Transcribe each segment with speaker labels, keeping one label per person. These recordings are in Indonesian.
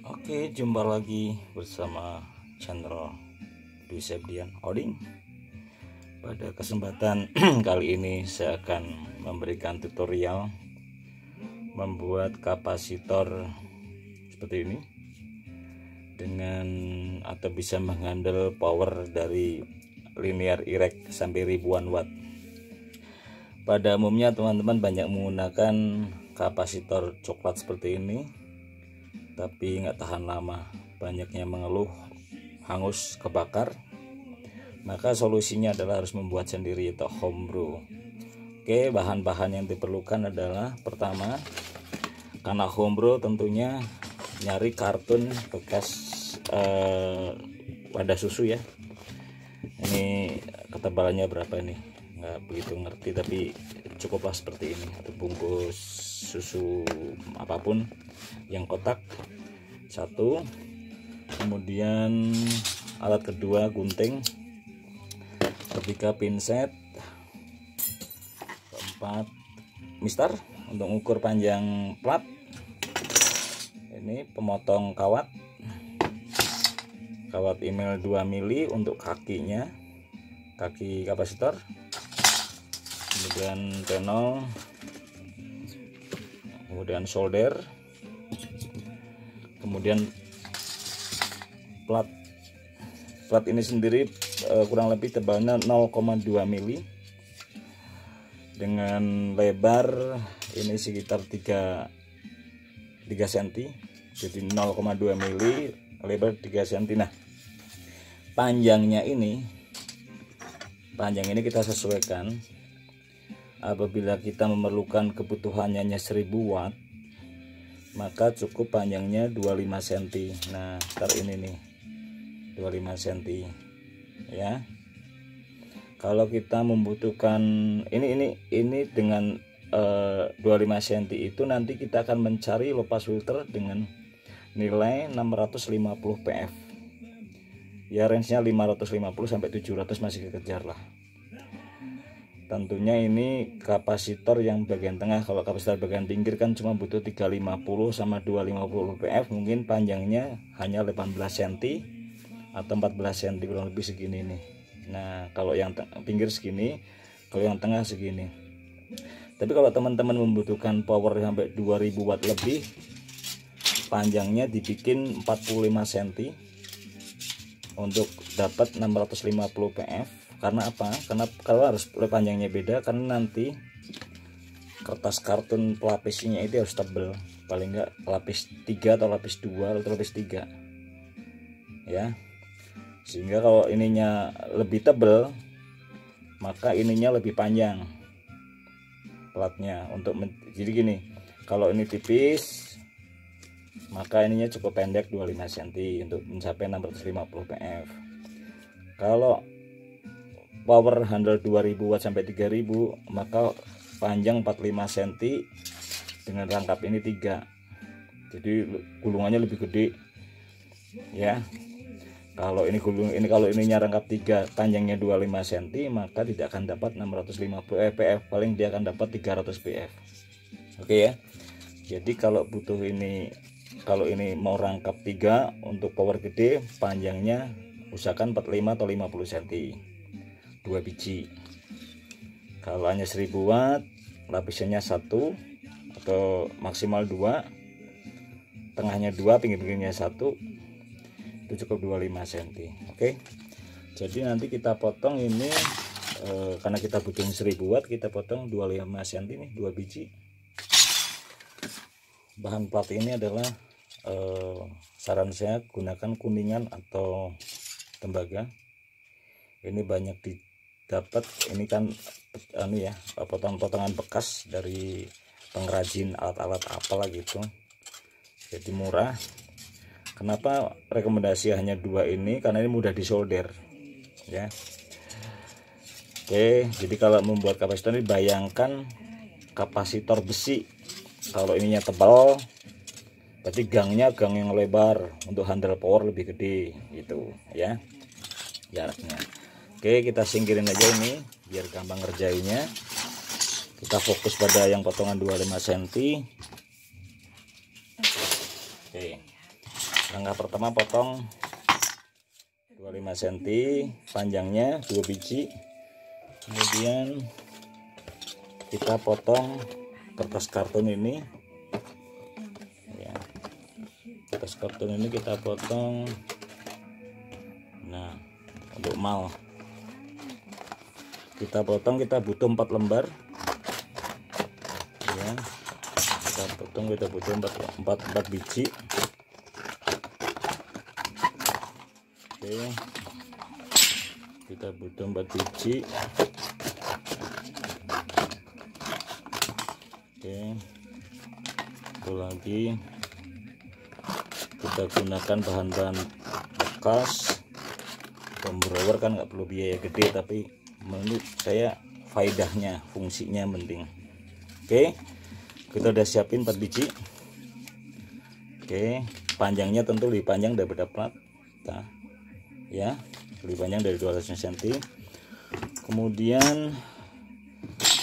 Speaker 1: Oke, jumpa lagi bersama channel Dwi Sepdian Oding. Pada kesempatan kali ini saya akan memberikan tutorial membuat kapasitor seperti ini dengan atau bisa menghandle power dari linear erect sampai ribuan watt. Pada umumnya teman-teman banyak menggunakan kapasitor coklat seperti ini, tapi nggak tahan lama, banyaknya mengeluh hangus, kebakar. Maka solusinya adalah harus membuat sendiri atau homebrew. Oke, bahan-bahan yang diperlukan adalah pertama, karena homebrew tentunya nyari kartun bekas wadah susu ya. Ini ketebalannya berapa nih? Nggak begitu ngerti, tapi cukuplah seperti ini. Atau bungkus susu apapun yang kotak satu, kemudian alat kedua gunting, ketiga pinset, keempat mister untuk ukur panjang plat, ini pemotong kawat email 2 mili untuk kakinya, kaki kapasitor, kemudian tenol, kemudian solder, kemudian plat ini sendiri kurang lebih tebalnya 0,2 mili dengan lebar ini sekitar 3 cm, jadi 0,2 mili lebar 3 cm. Nah, panjang ini kita sesuaikan. Apabila kita memerlukan kebutuhannya hanya 1000 watt, maka cukup panjangnya 25 cm. Nah, ntar ini nih 25 cm ya. Kalau kita membutuhkan ini dengan 25 cm itu nanti kita akan mencari lepas filter dengan nilai 650 pf ya, range-nya 550 sampai 700 masih kekejar lah. Tentunya ini kapasitor yang bagian tengah. Kalau kapasitor bagian pinggir kan cuma butuh 350 sama 250 pf, mungkin panjangnya hanya 18 cm atau 14 cm, kurang lebih segini nih. Nah, kalau yang pinggir segini, kalau yang tengah segini. Tapi kalau teman-teman membutuhkan power sampai 2000 watt lebih, panjangnya dibikin 45 cm untuk dapat 650 pf. Karena apa? Karena kalau harus panjangnya beda, karena nanti kertas kartun pelapisnya itu harus tebal, paling enggak lapis 3 atau lapis 2 atau lapis 3 ya, sehingga kalau ininya lebih tebal maka ininya lebih panjang platnya. Jadi gini, kalau ini tipis maka ininya cukup pendek 25 cm untuk mencapai 650 pf. Kalau power handle 2000 watt sampai 3000, maka panjang 45 cm dengan rangkap ini 3, jadi gulungannya lebih gede ya. Kalau kalau ininya rangkap 3, panjangnya 25 cm, maka tidak akan dapat 650 pf, paling dia akan dapat 300 pf. Oke ya. Jadi kalau butuh ini, kalau ini mau rangkap 3 untuk power gede, panjangnya usahakan 45 atau 50 cm, 2 biji. Kalau hanya 1000 watt, lapisannya 1 atau maksimal 2, tengahnya 2, pinggir-pinggirnya 1, itu cukup 25 cm. Oke, jadi nanti kita potong ini karena kita butuh 1000 watt, kita potong 25 cm nih, 2 biji. Bahan plat ini adalah saran saya gunakan kuningan atau tembaga. Ini banyak didapat, ini kan ya, potongan bekas dari pengrajin alat-alat apalah gitu, jadi murah. Kenapa rekomendasi hanya 2 ini? Karena ini mudah disolder ya. Oke, jadi kalau membuat kapasitor ini, bayangkan kapasitor besi, kalau ininya tebal berarti gang yang lebar untuk handle power lebih gede gitu ya jaraknya. Oke, kita singkirin aja ini biar gampang ngerjainnya. Kita fokus pada yang potongan 25 cm. Oke. Langkah pertama potong 25 cm, panjangnya 2 biji. Kemudian kita potong kertas karton ini ya, kertas karton ini kita potong. Nah, untuk mal kita potong, kita butuh 4 lembar ya, kita butuh 4 biji. Oke, kita butuh 4 biji. Oke, itu lagi kita gunakan bahan-bahan bekas. Pembrower kan nggak perlu biaya gede, tapi menurut saya faedahnya, fungsinya penting. Oke, kita udah siapin 4 biji. Oke, panjangnya tentu lebih panjang daripada plat ya, lebih panjang dari 200 cm. Kemudian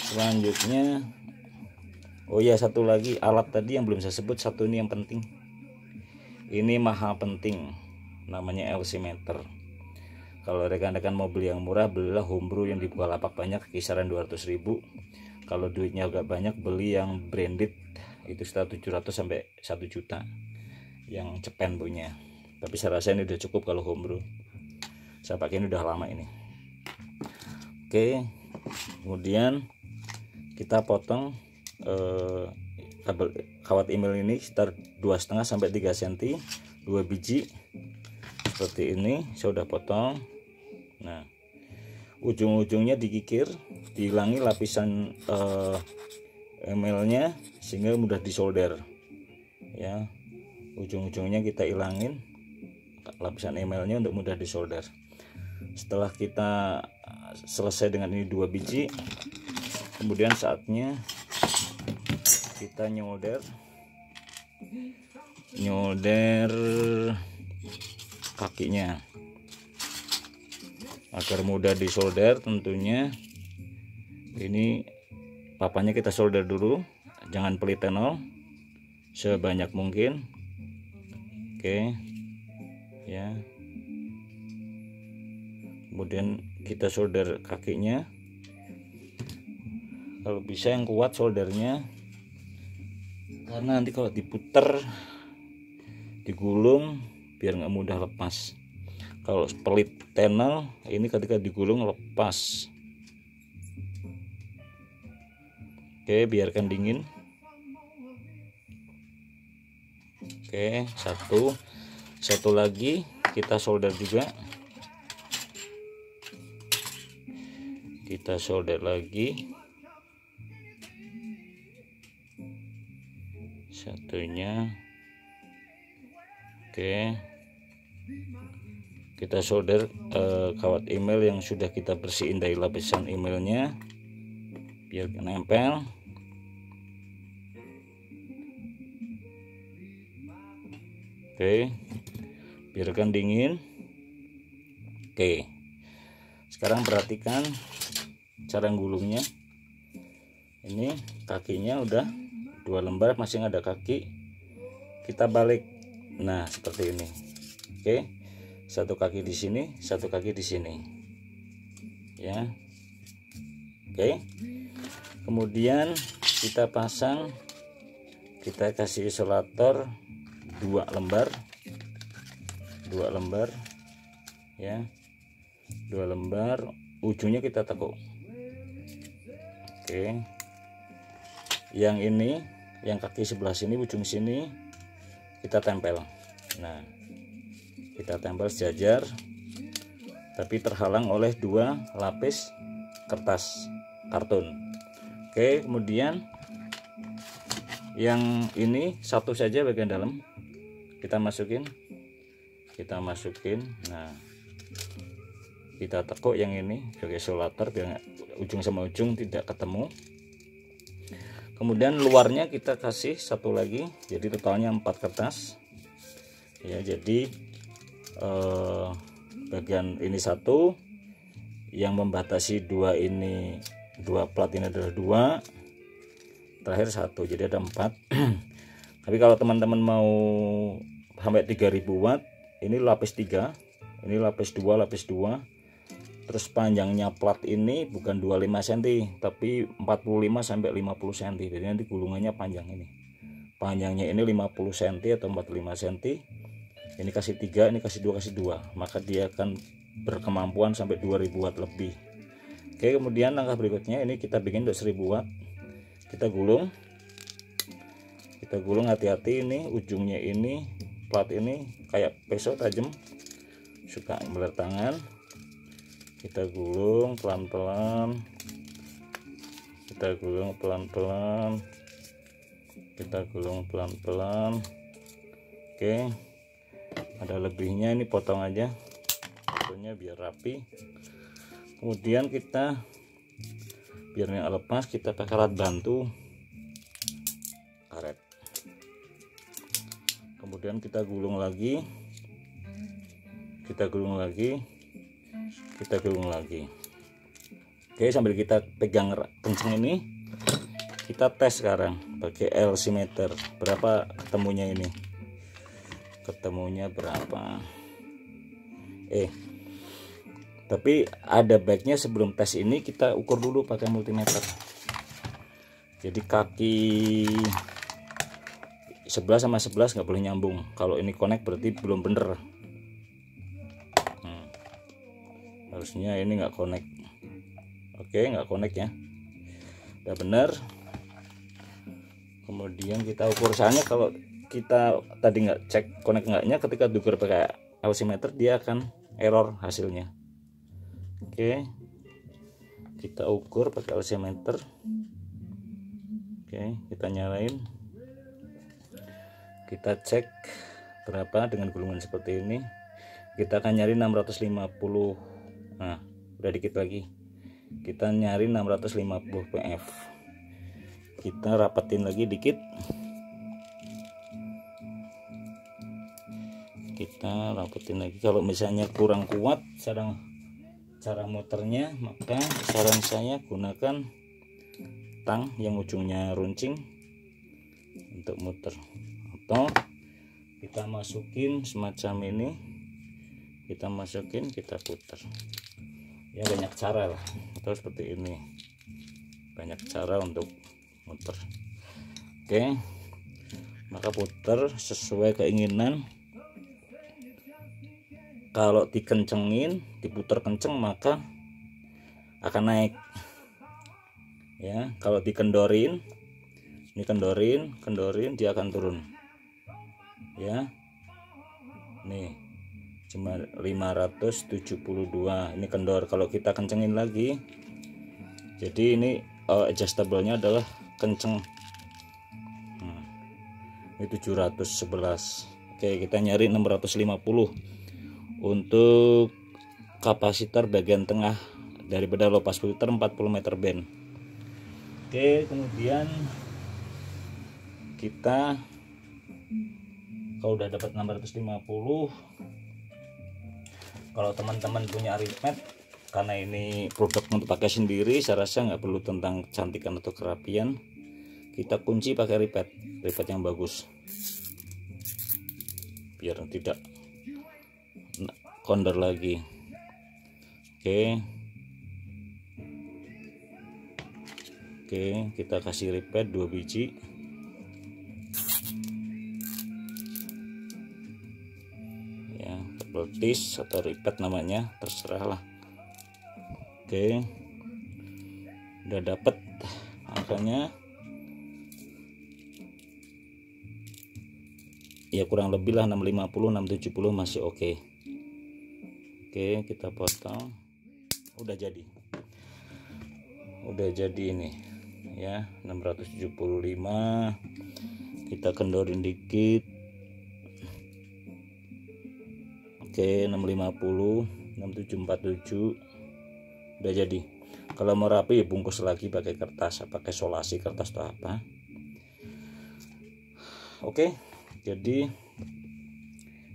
Speaker 1: selanjutnya, oh ya, satu lagi alat tadi yang belum saya sebut, satu ini yang penting, ini mahal penting, namanya LC meter. Kalau rekan-rekan mau beli yang murah, belilah Homebrew yang di Bukalapak banyak, kisaran 200.000. Kalau duitnya agak banyak, beli yang branded, itu sekitar 700 sampai 1 juta yang cepen punya. Tapi saya rasa ini udah cukup kalau Homebrew. Saya pakai ini udah lama ini. Oke, kemudian kita potong kabel kawat email ini sekitar 2,5 sampai 3 cm, 2 biji seperti ini. Saya udah potong. Nah, ujung-ujungnya dikikir, dihilangi lapisan emailnya sehingga mudah disolder ya. Ujung-ujungnya kita hilangin lapisan emailnya untuk mudah disolder. Setelah kita selesai dengan ini 2 biji, kemudian saatnya kita nyolder kakinya agar mudah disolder. Tentunya ini papannya kita solder dulu, jangan pelit tenol, sebanyak mungkin. Oke ya, kemudian kita solder kakinya, kalau bisa yang kuat soldernya, karena nanti kalau diputer digulung biar nggak mudah lepas. Kalau pelit tenel ini ketika digulung lepas. Oke, biarkan dingin. Oke, satu lagi kita solder juga. Kita solder lagi satunya. Oke, kita solder kawat email yang sudah kita bersihin dari lapisan emailnya biar nempel. Oke, biarkan dingin. Oke, sekarang perhatikan cara gulungnya. Ini kakinya udah 2 lembar, masih ada kaki, kita balik. Nah, seperti ini. Oke, satu kaki di sini, satu kaki di sini ya. Oke, kemudian kita pasang, kita kasih isolator 2 lembar ya, 2 lembar, ujungnya kita tekuk. Oke, yang ini, yang kaki sebelah sini, ujung sini kita tempel. Nah, kita tempel sejajar, tapi terhalang oleh 2 lapis kertas karton. Oke, kemudian yang ini satu saja bagian dalam kita masukin. Nah, kita tekuk yang ini sebagai isolator biar ujung sama ujung tidak ketemu. Kemudian luarnya kita kasih satu lagi, jadi totalnya 4 kertas ya. Jadi bagian ini satu, yang membatasi 2 ini, 2 plat ini adalah 2, terakhir 1, jadi ada 4. Tapi kalau teman-teman mau sampai 3000 watt. Ini lapis 3, ini lapis 2, lapis 2. Terus panjangnya plat ini bukan 25 cm tapi 45 sampai 50 cm. Jadi nanti gulungannya panjang ini. Panjangnya ini 50 cm atau 45 cm. Ini kasih 3, ini kasih 2, kasih 2. Maka dia akan berkemampuan sampai 2000 watt lebih. Oke, kemudian langkah berikutnya ini kita bikin untuk 1000 watt. Kita gulung. Kita gulung hati-hati, ini ujungnya ini plat ini kayak pisau tajam, suka meler tangan. Kita gulung pelan-pelan, kita gulung pelan-pelan, kita gulung pelan-pelan. Oke, ada lebihnya ini potong aja, potongnya biar rapi. Kemudian kita biar nggak lepas, kita pakai alat bantu karet. Kemudian kita gulung lagi, kita gulung lagi, kita gulung lagi. Oke, sambil kita pegang kenceng ini, kita tes sekarang pakai LC meter berapa ketemunya ini, ketemunya berapa. Tapi ada baiknya sebelum tes ini kita ukur dulu pakai multimeter. Jadi kaki 11 sama 11 nggak boleh nyambung. Kalau ini connect berarti belum bener. Harusnya ini nggak connect. Oke, nggak connect ya, udah bener. Kemudian kita ukur, soalnya kalau kita tadi nggak cek connect nggaknya, ketika diukur pakai altimeter dia akan error hasilnya. Oke, kita ukur pakai altimeter. Oke, kita nyalain, kita cek berapa dengan gulungan seperti ini. Kita akan nyari 650. Nah, udah dikit lagi, kita nyari 650 pf. Kita rapetin lagi dikit, kita rapetin lagi. Kalau misalnya kurang kuat cara muternya, maka saran saya gunakan tang yang ujungnya runcing untuk muter, atau kita masukin semacam ini, kita masukin, kita putar. Ya banyak cara lah, atau seperti ini, banyak cara untuk muter. Oke, maka putar sesuai keinginan. Kalau dikencengin, diputar kenceng, maka akan naik ya. Kalau dikendorin, ini kendorin dia akan turun ya. Nih cuma 572, ini kendor. Kalau kita kencengin lagi, jadi ini adjustable-nya adalah kenceng. Ini 711. Oke, kita nyari 650 untuk kapasitor bagian tengah daripada low pass filter 40 meter band. Oke, kemudian kita kalau udah dapat 650, kalau teman-teman punya repeat, karena ini produk untuk pakai sendiri, saya rasa nggak perlu tentang kecantikan atau kerapian. Kita kunci pakai repeat yang bagus, biar tidak kondor lagi. Oke, kita kasih repeat 2 biji. Tis atau repeat namanya, terserah lah. Oke, udah dapet angkanya ya, kurang lebih lah 650 670 masih oke. Oke, kita potong. Udah jadi ini ya, 675. Kita kendorin dikit. Oke, 650 6747 udah jadi. Kalau mau rapi ya bungkus lagi pakai kertas, pakai solasi kertas atau apa. Oke, jadi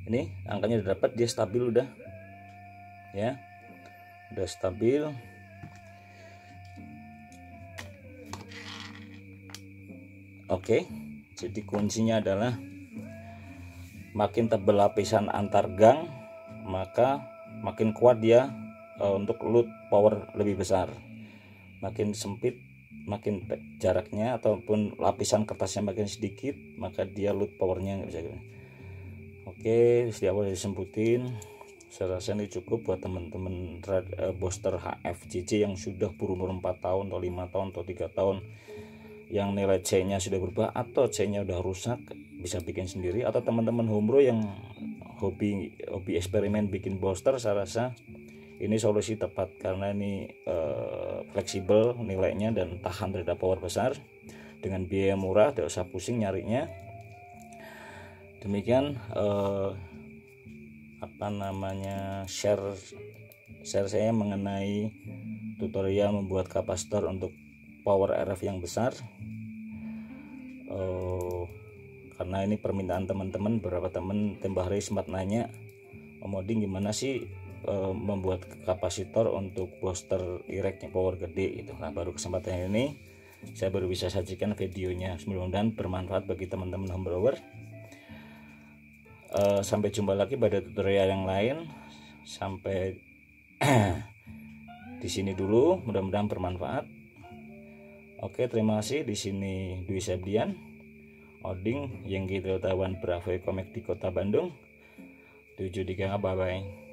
Speaker 1: ini angkanya udah dapat, dia stabil udah ya, udah stabil. Oke, jadi kuncinya adalah makin tebal lapisan antar gang, maka makin kuat dia untuk load power lebih besar. Makin sempit, makin jaraknya ataupun lapisan kertasnya makin sedikit, maka dia load powernya nggak bisa. Oke, di awal disemputin. Saya rasa ini cukup buat teman-teman booster HFCC yang sudah berumur 4 tahun atau 5 tahun atau 3 tahun, yang nilai C-nya sudah berubah atau C-nya udah rusak, bisa bikin sendiri. Atau teman-teman homebrew yang hobi eksperimen bikin booster, saya rasa ini solusi tepat karena ini fleksibel nilainya dan tahan terhadap power besar dengan biaya murah, tidak usah pusing nyarinya. Demikian share saya mengenai tutorial membuat kapasitor untuk power RF yang besar. Karena ini permintaan teman-teman, beberapa teman tempoh hari sempat nanya, Om Oding gimana sih membuat kapasitor untuk booster ireknya power gede gitu. Nah, baru kesempatan ini saya baru bisa sajikan videonya, mudah-mudahan bermanfaat bagi teman-teman homebrewer. Sampai jumpa lagi pada tutorial yang lain. Sampai di sini dulu, mudah-mudahan bermanfaat. Oke, terima kasih. Di sini Dwi Sepdian, Oding, Yankee Delta One Bravo Comek di Kota Bandung. 73, bye bye.